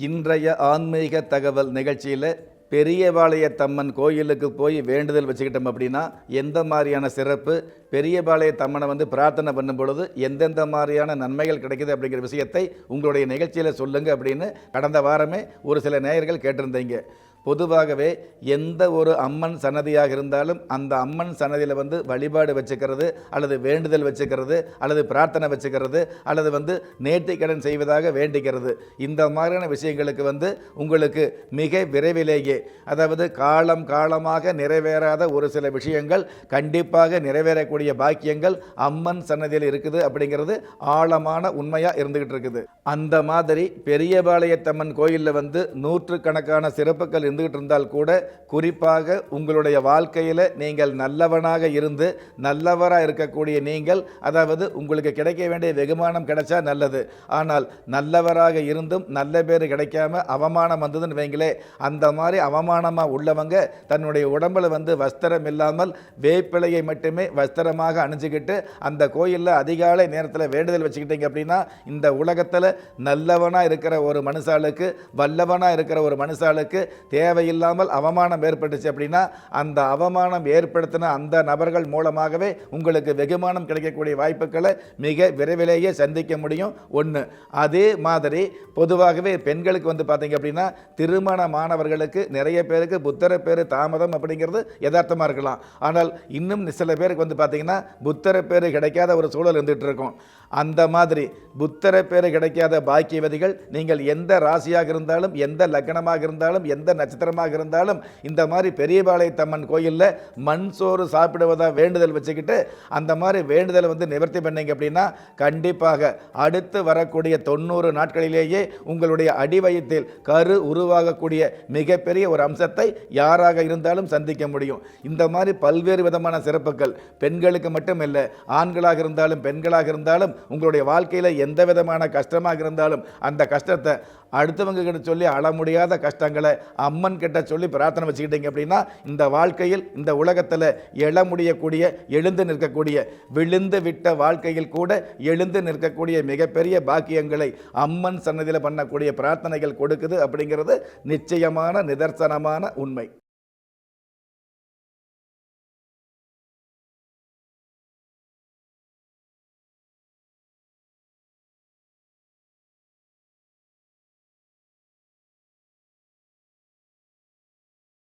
இன்றைய ஆன்மீக தகவல் நிகழ்ச்சியில் பெரியபாளையத்தம்மன் கோயிலுக்கு போய் வேண்டுதல் வச்சுக்கிட்டோம் அப்படின்னா எந்த மாதிரியான சிறப்பு, பெரியபாளையத்தம்மனை பிரார்த்தனை பண்ணும் பொழுது எந்தெந்த மாதிரியான நன்மைகள் கிடைக்குது அப்படிங்கிற விஷயத்தை உங்களுடைய நிகழ்ச்சியில் சொல்லுங்க அப்படின்னு கடந்த வாரமே ஒரு சில நேயர்கள் கேட்டிருந்தீங்க. பொதுவாகவே எந்த ஒரு அம்மன் சன்னதியாக இருந்தாலும் அந்த அம்மன் சன்னதியில் வழிபாடு வச்சுக்கிறது அல்லது வேண்டுதல் வச்சுக்கிறது அல்லது பிரார்த்தனை வச்சுக்கிறது அல்லது நேர்த்திக்கடன் செய்வதாக வேண்டிக்கிறது, இந்த மாதிரியான விஷயங்களுக்கு உங்களுக்கு மிக விரைவிலேயே, அதாவது காலமாக நிறைவேறாத ஒரு சில விஷயங்கள் கண்டிப்பாக நிறைவேறக்கூடிய பாக்கியங்கள் அம்மன் சன்னதியில் இருக்குது அப்படிங்கிறது ஆழமான உண்மையாக இருந்துகிட்டு இருக்குது. அந்த மாதிரி பெரியபாளையத்தம்மன் கோயிலில் நூற்றுக்கணக்கான சிறப்புகள் இருந்துகிட்டு இருந்தால் கூட, குறிப்பாக உங்களுடைய வாழ்க்கையில் நீங்கள் நல்லவனாக இருந்து நல்லவராக இருக்கக்கூடிய நீங்கள், அதாவது உங்களுக்கு கிடைக்க வேண்டிய வெகுமானம் கிடைச்சா நல்லது, ஆனால் நல்லவராக இருந்தும் நல்ல பேர் கிடைக்காம அவமானம் வந்ததுன்னு வைங்களே, அந்த மாதிரி அவமானமாக உள்ளவங்க தன்னுடைய உடம்புல வஸ்திரம் இல்லாமல் வேப்பிலையை மட்டுமே வஸ்திரமாக அணிஞ்சுக்கிட்டு அந்த கோயிலில் அதிகாலை நேரத்தில் வேண்டுதல் வச்சுக்கிட்டீங்க அப்படின்னா, இந்த உலகத்தில் நல்லவனாக இருக்கிற ஒரு மனுஷாளுக்கு, வல்லவனாக இருக்கிற ஒரு மனுஷாளுக்கு தேவையில்லாமல் அவமானம் ஏற்பட்டுச்சு அப்படின்னா, அந்த அவமானம் ஏற்படுத்தின அந்த நபர்கள் மூலமாகவே உங்களுக்கு வெகுமானம் கிடைக்கக்கூடிய வாய்ப்புகளை மிக விரைவிலேயே சந்திக்க முடியும். ஒன்று. அதே மாதிரி பொதுவாகவே பெண்களுக்கு பார்த்தீங்க அப்படின்னா, திருமணமானவர்களுக்கு நிறைய பேருக்கு புத்தர பேர் தாமதம் அப்படிங்கிறது யதார்த்தமாக இருக்கலாம். ஆனால் இன்னும் சில பேருக்கு பார்த்தீங்கன்னா புத்தர பேர் கிடைக்காத ஒரு சூழல் இருந்துகிட்டு இருக்கும். அந்த மாதிரி புத்தர பேர் கிடைக்காத பாக்கியவதிகள் நீங்கள் எந்த ராசியாக இருந்தாலும், எந்த லக்னமாக இருந்தாலும், எந்த நட்சத்திரமாக இருந்தாலும், இந்த மாதிரி பெரியபாளையத்தம்மன் கோயிலில் மண் சோறு சாப்பிடுவதா வேண்டுதல் வச்சுக்கிட்டு அந்த மாதிரி வேண்டுதல் நிவர்த்தி பண்ணீங்க அப்படின்னா, கண்டிப்பாக அடுத்து வரக்கூடிய 90 நாட்களிலேயே உங்களுடைய அடிவயத்தில் கரு உருவாகக்கூடிய மிகப்பெரிய ஒரு அம்சத்தை யாராக இருந்தாலும் சந்திக்க முடியும். இந்த மாதிரி பல்வேறு விதமான சிறப்புகள் பெண்களுக்கு மட்டும் இல்லை, ஆண்களாக இருந்தாலும் பெண்களாக இருந்தாலும் உங்களுடைய வாழ்க்கையில் எந்த விதமான கஷ்டமாக இருந்தாலும் அந்த கஷ்டத்தை அடுத்தவங்க கிட்ட சொல்லி அழ முடியாத கஷ்டங்களை அம்மன் கிட்ட சொல்லி பிரார்த்தனை வச்சுக்கிட்டீங்க அப்படின்னா, இந்த வாழ்க்கையில் இந்த உலகத்தில் எழ முடியக்கூடிய, எழுந்து நிற்கக்கூடிய, விழுந்து விட்ட வாழ்க்கையில் கூட எழுந்து நிற்கக்கூடிய மிகப்பெரிய பாக்கியங்களை அம்மன் சன்னதியில் பண்ணக்கூடிய பிரார்த்தனைகள் கொடுக்குது அப்படிங்கிறது நிச்சயமான நிதர்சனமான உண்மை.